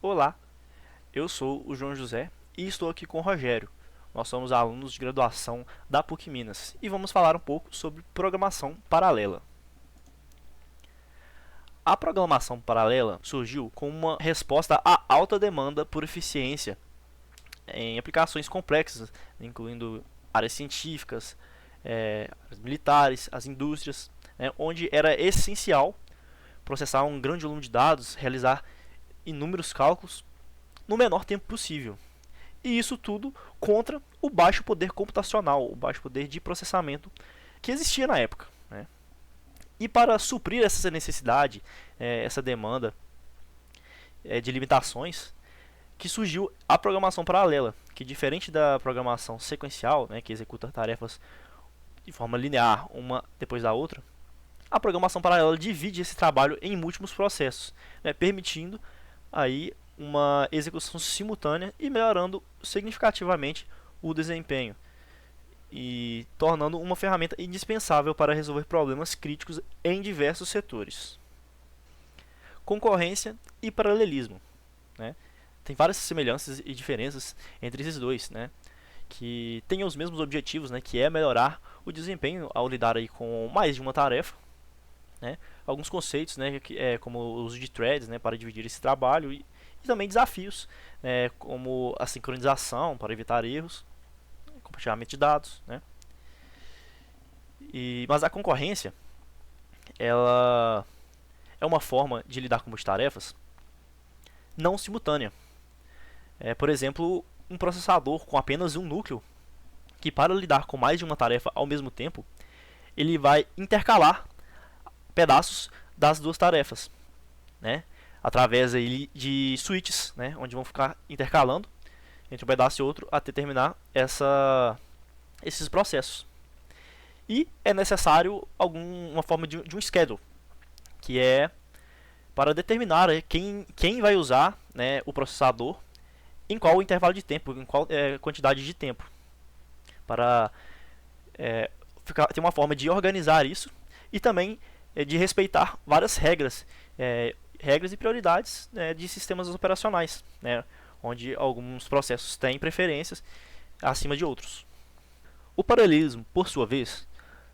Olá, eu sou o João José e estou aqui com o Rogério. Nós somos alunos de graduação da PUC Minas e vamos falar um pouco sobre programação paralela. A programação paralela surgiu como uma resposta à alta demanda por eficiência em aplicações complexas, incluindo áreas científicas, áreas militares, as indústrias, onde era essencial processar um grande volume de dados, realizar inúmeros cálculos no menor tempo possível. E isso tudo contra o baixo poder computacional, o baixo poder de processamento que existia na época. E para suprir essa necessidade, essa demanda de limitações, que surgiu a programação paralela, que diferente da programação sequencial, que executa tarefas de forma linear, uma depois da outra, a programação paralela divide esse trabalho em múltiplos processos, permitindo aí uma execução simultânea e melhorando significativamente o desempenho e tornando uma ferramenta indispensável para resolver problemas críticos em diversos setores. Concorrência e paralelismo. Tem várias semelhanças e diferenças entre esses dois, que têm os mesmos objetivos, que é melhorar o desempenho ao lidar aí com mais de uma tarefa. Alguns conceitos, como o uso de threads, para dividir esse trabalho e também desafios, como a sincronização para evitar erros, compartilhamento de dados. Mas a concorrência ela é uma forma de lidar com multitarefas não simultânea. Por exemplo, um processador com apenas um núcleo, que para lidar com mais de uma tarefa ao mesmo tempo, ele vai intercalar pedaços das duas tarefas, através aí de switches, onde vão ficar intercalando entre um pedaço e outro até terminar esses processos. E é necessário uma forma de um schedule, que é para determinar quem vai usar o processador em qual intervalo de tempo, em qual quantidade de tempo, para ter uma forma de organizar isso e também de respeitar várias regras e prioridades de sistemas operacionais, onde alguns processos têm preferências acima de outros. O paralelismo, por sua vez,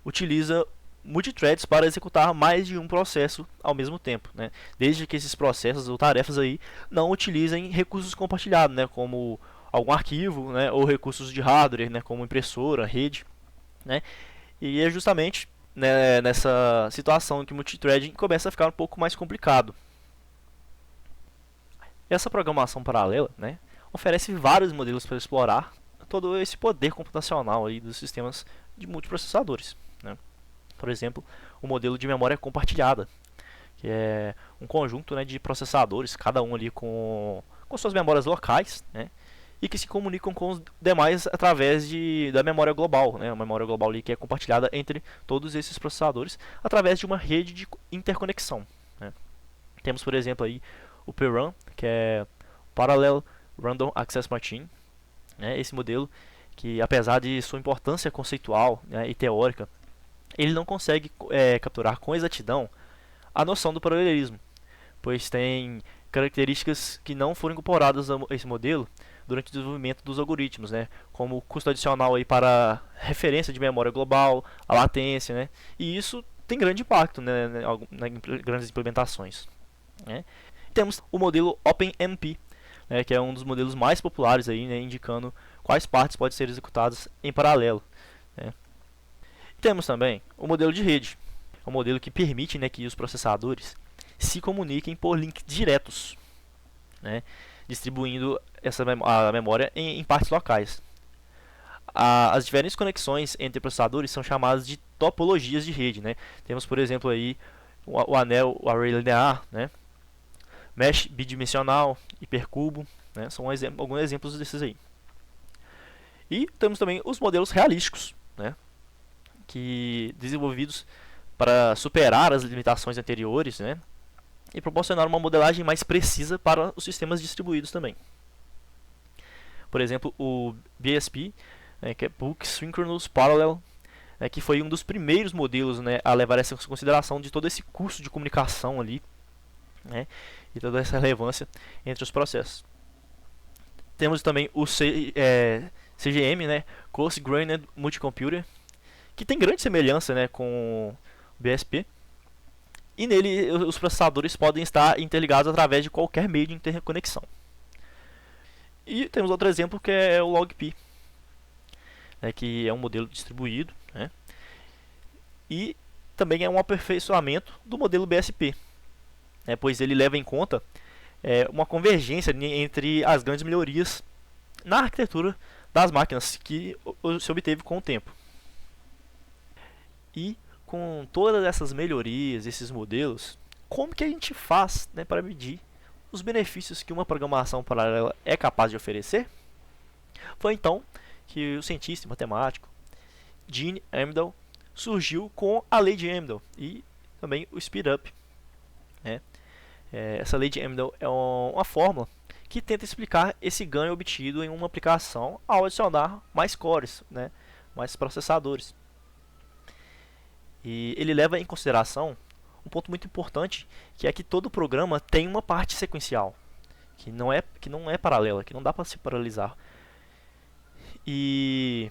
utiliza multithreads para executar mais de um processo ao mesmo tempo, desde que esses processos ou tarefas aí não utilizem recursos compartilhados, como algum arquivo, ou recursos de hardware, como impressora, rede, e é justamente nessa situação que o multithreading começa a ficar um pouco mais complicado. Essa programação paralela oferece vários modelos para explorar todo esse poder computacional aí dos sistemas de multiprocessadores. Por exemplo, o modelo de memória compartilhada, que é um conjunto de processadores, cada um ali com suas memórias locais, e que se comunicam com os demais através da memória global, a memória global ali que é compartilhada entre todos esses processadores através de uma rede de interconexão. Temos, por exemplo, aí o PRAM, que é Parallel Random Access Machine, esse modelo que, apesar de sua importância conceitual e teórica, ele não consegue capturar com exatidão a noção do paralelismo, pois tem características que não foram incorporadas a esse modelo durante o desenvolvimento dos algoritmos, como o custo adicional aí para referência de memória global, a latência, e isso tem grande impacto em grandes implementações. Temos o modelo OpenMP, que é um dos modelos mais populares aí, indicando quais partes podem ser executadas em paralelo. Temos também o modelo de rede, um modelo que permite que os processadores se comuniquem por links diretos, distribuindo a memória em partes locais. As diferentes conexões entre processadores são chamadas de topologias de rede. Temos, por exemplo, aí o anel, o array linear, mesh bidimensional, hipercubo, são alguns exemplos desses aí. E temos também os modelos realísticos, que desenvolvidos para superar as limitações anteriores, e proporcionar uma modelagem mais precisa para os sistemas distribuídos também. Por exemplo, o BSP, que é Bulk Synchronous Parallel, que foi um dos primeiros modelos a levar essa consideração de todo esse custo de comunicação ali né? E toda essa relevância entre os processos. Temos também o CGM, né? Coarse Grained Multicomputer, que tem grande semelhança, né, com o BSP. E nele os processadores podem estar interligados através de qualquer meio de interconexão. E temos outro exemplo que é o LogP, né, que é um modelo distribuído, né, e também é um aperfeiçoamento do modelo BSP, né, pois ele leva em conta uma convergência entre as grandes melhorias na arquitetura das máquinas que se obteve com o tempo. E com todas essas melhorias, esses modelos, como que a gente faz, né, para medir os benefícios que uma programação paralela é capaz de oferecer? Foi então que o cientista e matemático Gene Amdahl surgiu com a lei de Amdahl e também o speedup, né? Essa lei de Amdahl é uma fórmula que tenta explicar esse ganho obtido em uma aplicação ao adicionar mais cores, né, mais processadores. E ele leva em consideração um ponto muito importante, que é que todo programa tem uma parte sequencial, que não é paralela, que não dá para se paralisar. E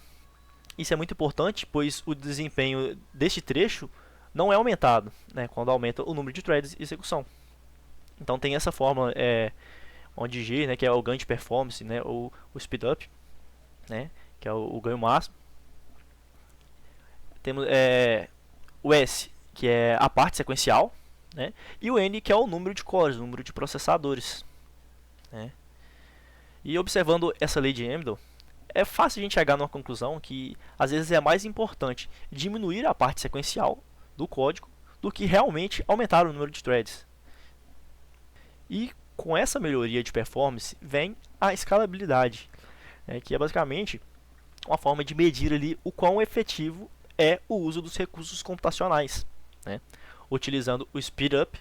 isso é muito importante, pois o desempenho deste trecho não é aumentado, né, quando aumenta o número de threads e execução. Então tem essa fórmula, onde G, né, que é o ganho de performance, né, ou o speedup, né, que é o ganho máximo. Temos o S, que é a parte sequencial, né, e o N, que é o número de cores, o número de processadores, né. E observando essa lei de Amdahl, é fácil a gente chegar numa conclusão que às vezes é mais importante diminuir a parte sequencial do código do que realmente aumentar o número de threads. E com essa melhoria de performance vem a escalabilidade, né, que é basicamente uma forma de medir ali o quão efetivo é o uso dos recursos computacionais, né, utilizando o speedup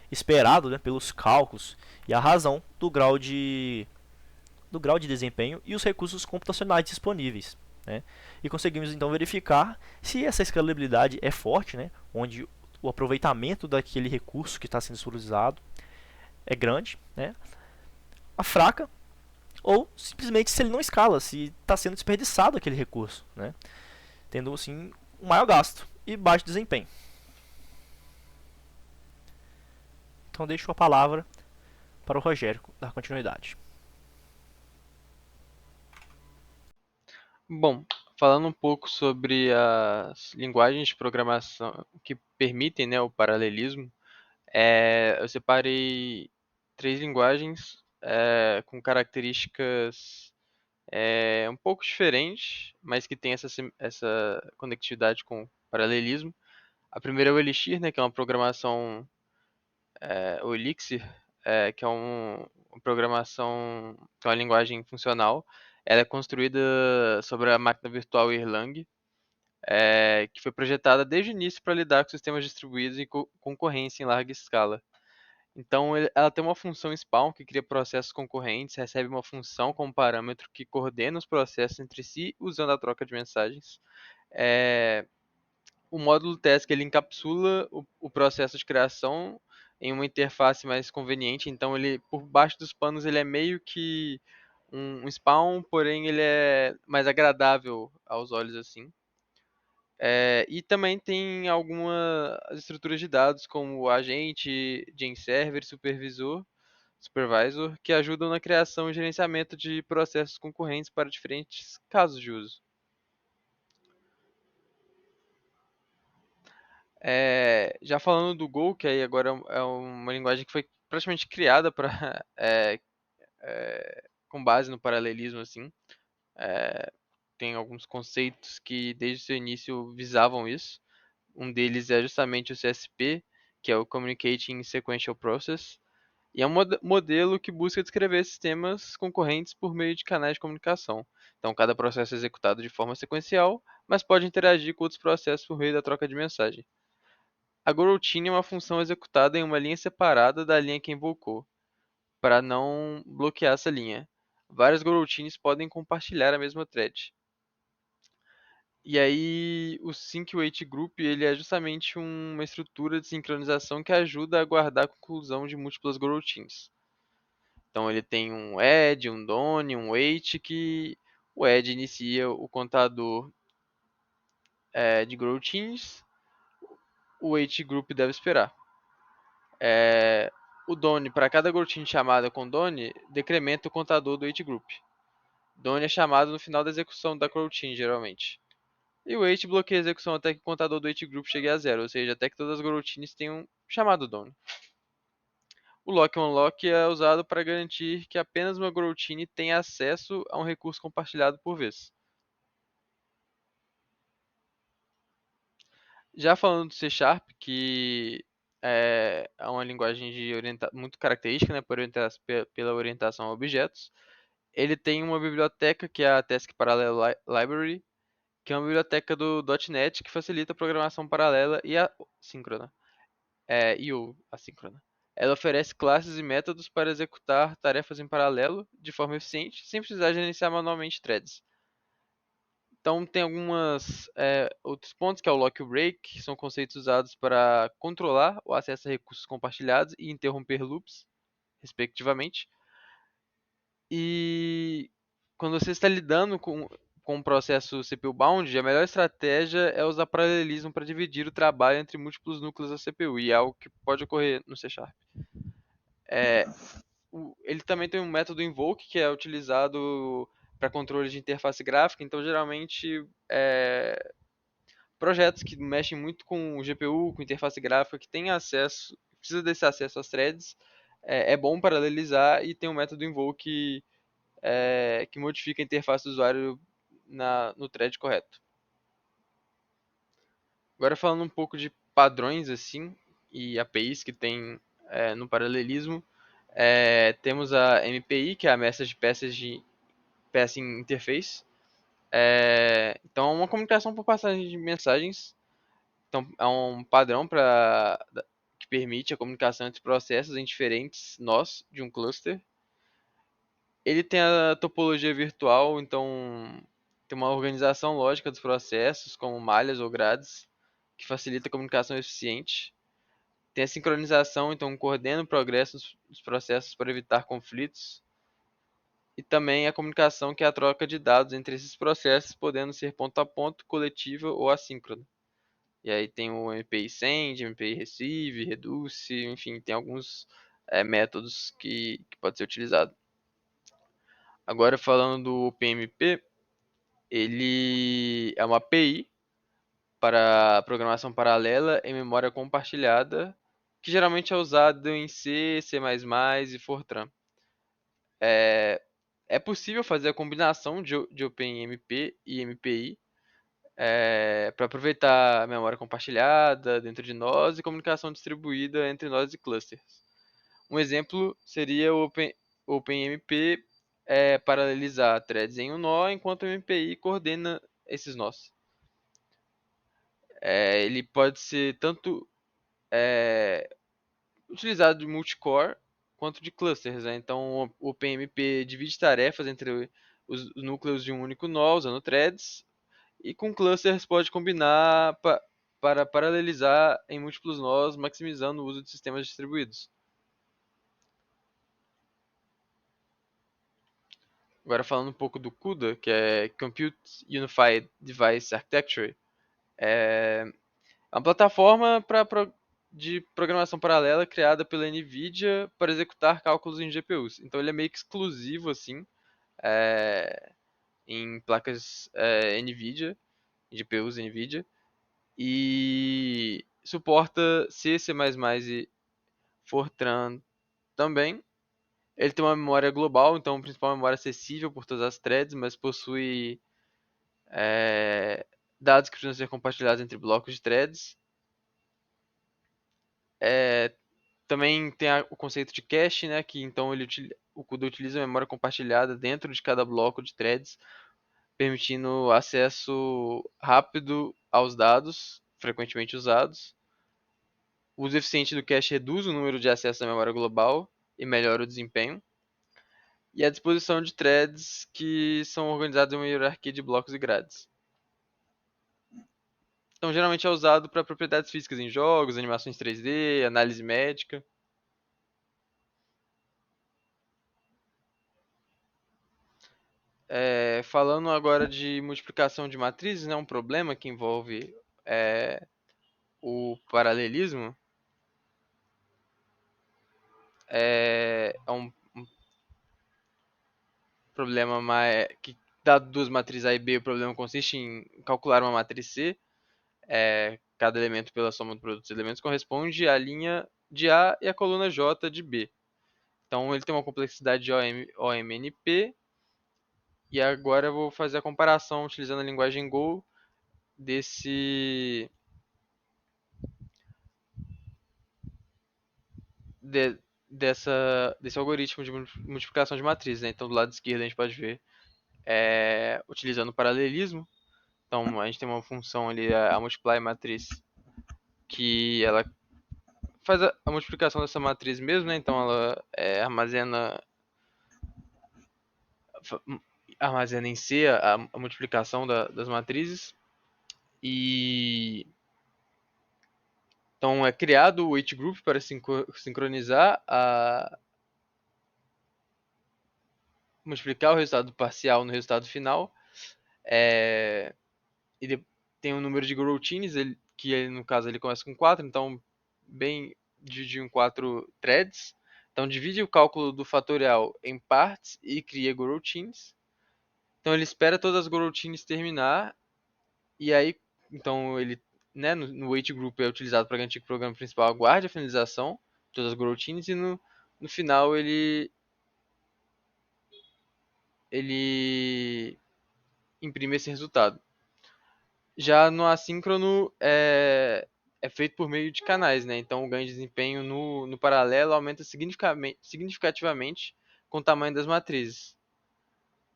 esperado, né, pelos cálculos e a razão do grau de desempenho e os recursos computacionais disponíveis, né? E conseguimos então verificar se essa escalabilidade é forte, né, onde o aproveitamento daquele recurso que está sendo utilizado é grande, né, a fraca, ou simplesmente se ele não escala, se está sendo desperdiçado aquele recurso, né, tendo assim um maior gasto e baixo desempenho. Então deixo a palavra para o Rogério dar continuidade. Bom, falando um pouco sobre as linguagens de programação que permitem, né, o paralelismo, eu separei três linguagens com características um pouco diferentes, mas que têm essa conectividade com o paralelismo. A primeira é o Elixir, né, que é uma programação, o Elixir, que é uma programação, que é uma linguagem funcional. Ela é construída sobre a máquina virtual Erlang, que foi projetada desde o início para lidar com sistemas distribuídos e concorrência em larga escala. Então, ela tem uma função spawn que cria processos concorrentes, recebe uma função como parâmetro que coordena os processos entre si usando a troca de mensagens. É, o módulo task ele encapsula o processo de criação em uma interface mais conveniente. Então, ele por baixo dos panos ele é meio que um spawn, porém ele é mais agradável aos olhos assim. E também tem algumas estruturas de dados, como o agente, Gen Server, Supervisor, que ajudam na criação e gerenciamento de processos concorrentes para diferentes casos de uso. Já falando do Go, que aí agora é uma linguagem que foi praticamente criada para com base no paralelismo, assim. É, tem alguns conceitos que desde o seu início visavam isso. Um deles é justamente o CSP, que é o Communicating Sequential Process, e é um modelo que busca descrever sistemas concorrentes por meio de canais de comunicação. Então, cada processo é executado de forma sequencial, mas pode interagir com outros processos por meio da troca de mensagem. A coroutine é uma função executada em uma linha separada da linha que invocou, para não bloquear essa linha. Várias coroutines podem compartilhar a mesma thread. E aí o Sync Weight Group ele é justamente uma estrutura de sincronização que ajuda a guardar a conclusão de múltiplas coroutines. Então ele tem um add, um done, um wait que o add inicia o contador de coroutines, o wait group deve esperar. O done, para cada coroutine chamada com done, decrementa o contador do wait group. Done é chamado no final da execução da coroutine, geralmente. E o wait bloqueia a execução até que o contador do wait group chegue a zero, ou seja, até que todas as coroutines tenham chamado done. O lock unlock é usado para garantir que apenas uma coroutine tenha acesso a um recurso compartilhado por vez. Já falando do C Sharp, que é uma linguagem de muito característica, né, pela orientação a objetos, ele tem uma biblioteca que é a Task Parallel Library, que é uma biblioteca do .NET que facilita a programação paralela e assíncrona, ou assíncrona. Ela oferece classes e métodos para executar tarefas em paralelo de forma eficiente, sem precisar gerenciar manualmente threads. Então tem algumas outros pontos, que é o lock e o break, que são conceitos usados para controlar o acesso a recursos compartilhados e interromper loops, respectivamente. E quando você está lidando com um processo CPU bound, a melhor estratégia é usar paralelismo para dividir o trabalho entre múltiplos núcleos da CPU, e é algo que pode ocorrer no C Sharp. Ele também tem um método invoke, que é utilizado para controle de interface gráfica, então geralmente projetos que mexem muito com o GPU, com interface gráfica, que tem acesso, precisa desse acesso às threads, é bom paralelizar e tem um método invoke que modifica a interface do usuário no thread correto. Agora falando um pouco de padrões assim e APIs que tem no paralelismo, temos a MPI, que é a Passing Interface. Então é uma comunicação por passagem de mensagens. Então é um padrão que permite a comunicação entre processos em diferentes nós de um cluster. Ele tem a topologia virtual, então tem uma organização lógica dos processos, como malhas ou grades, que facilita a comunicação eficiente. Tem a sincronização, então coordena o progresso dos processos para evitar conflitos. E também a comunicação, que é a troca de dados entre esses processos, podendo ser ponto a ponto, coletiva ou assíncrona. E aí tem o MPI Send, MPI Receive, Reduce, enfim, tem alguns métodos que pode ser utilizado. Agora falando do PMP, ele é uma API para programação paralela em memória compartilhada, que geralmente é usado em C, C++ e Fortran. É possível fazer a combinação de OpenMP e MPI para aproveitar a memória compartilhada dentro de nós e comunicação distribuída entre nós e clusters. Um exemplo seria o OpenMP paralelizar threads em um nó, enquanto o MPI coordena esses nós. Ele pode ser tanto utilizado de multicore quanto de clusters. Né? Então, o PMP divide tarefas entre os núcleos de um único nó, usando threads, e com clusters pode combinar para paralelizar em múltiplos nós, maximizando o uso de sistemas distribuídos. Agora falando um pouco do CUDA, que é Compute Unified Device Architecture, é uma plataforma de programação paralela criada pela NVIDIA para executar cálculos em GPUs. Então ele é meio que exclusivo assim é, em placas NVIDIA, em GPUs NVIDIA, e suporta C, C++ e Fortran também. Ele tem uma memória global, então a principal memória acessível por todas as threads, mas possui dados que precisam ser compartilhados entre blocos de threads. É, Também tem o conceito de cache, né, que então o CUDA utiliza a memória compartilhada dentro de cada bloco de threads, permitindo acesso rápido aos dados frequentemente usados. O uso eficiente do cache reduz o número de acessos à memória global e melhora o desempenho. E a disposição de threads que são organizados em uma hierarquia de blocos e grades. Então, geralmente é usado para propriedades físicas em jogos, animações 3D, análise médica. Falando agora de multiplicação de matrizes, né, um problema que envolve é, o paralelismo, é um problema que, dado duas matrizes A e B, o problema consiste em calcular uma matriz C. Cada elemento pela soma do produto dos elementos corresponde à linha de A e à coluna J de B. Então ele tem uma complexidade de OMNP. E agora eu vou fazer a comparação utilizando a linguagem Go desse, de- desse algoritmo de multiplicação de matrizes, né? Então do lado esquerdo a gente pode ver utilizando o paralelismo. Então a gente tem uma função ali, a multiply matriz, que ela faz a multiplicação dessa matriz mesmo, né? Então ela armazena em C a multiplicação das matrizes. E então é criado o weight group para sincronizar multiplicar o resultado parcial no resultado final. É, e tem um número de coroutines, que no caso ele começa com 4, então bem dividido em 4 threads. Então divide o cálculo do fatorial em partes e cria coroutines. Então ele espera todas as coroutines terminar e aí então ele, né, no wait group é utilizado para garantir que o programa principal aguarde a finalização de todas as coroutines e no final ele imprime esse resultado. Já no assíncrono é feito por meio de canais, né? Então o ganho de desempenho no paralelo aumenta significativamente com o tamanho das matrizes.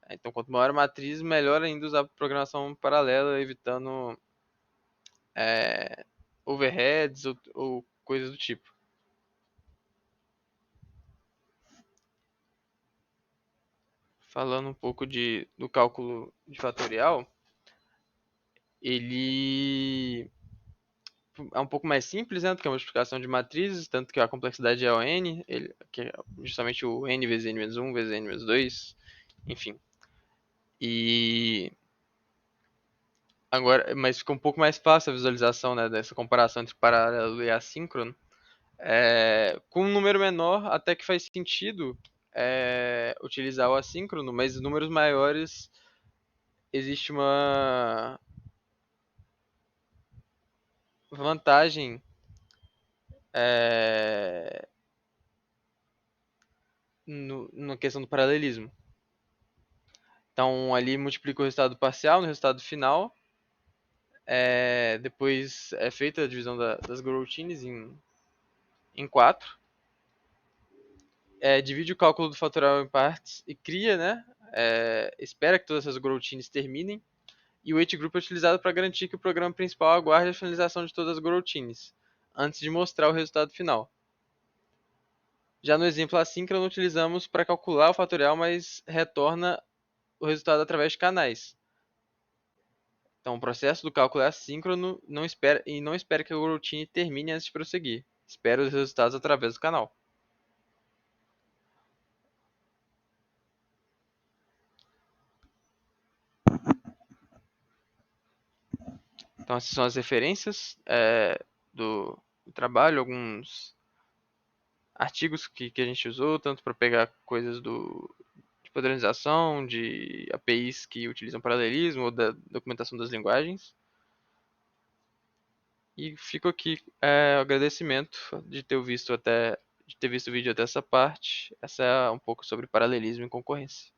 Então quanto maior a matriz, melhor ainda usar programação paralela, evitando é, overheads ou coisas do tipo. Falando um pouco do cálculo de fatorial, ele é um pouco mais simples, né, do que a multiplicação de matrizes, tanto que a complexidade é o n, que é justamente o n vezes n menos 1 vezes n menos 2, enfim. E agora, mas fica um pouco mais fácil a visualização, né, dessa comparação entre paralelo e assíncrono. Com um número menor, até que faz sentido utilizar o assíncrono, mas em números maiores existe uma vantagem é, na questão do paralelismo. Então ali multiplica o resultado parcial no resultado final. Depois é feita a divisão das coroutines em 4. Divide o cálculo do fatorial em partes e cria, né? Espera que todas essas coroutines terminem. E o weight group é utilizado para garantir que o programa principal aguarde a finalização de todas as coroutines, antes de mostrar o resultado final. Já no exemplo assíncrono, utilizamos para calcular o fatorial, mas retorna o resultado através de canais. Então, o processo do cálculo é assíncrono não espera que a coroutine termine antes de prosseguir. Espera os resultados através do canal. Então, essas são as referências do trabalho, alguns artigos que a gente usou, tanto para pegar coisas de padronização, de APIs que utilizam paralelismo ou da documentação das linguagens. E fico aqui o agradecimento de ter visto o vídeo até essa parte. Essa é um pouco sobre paralelismo e concorrência.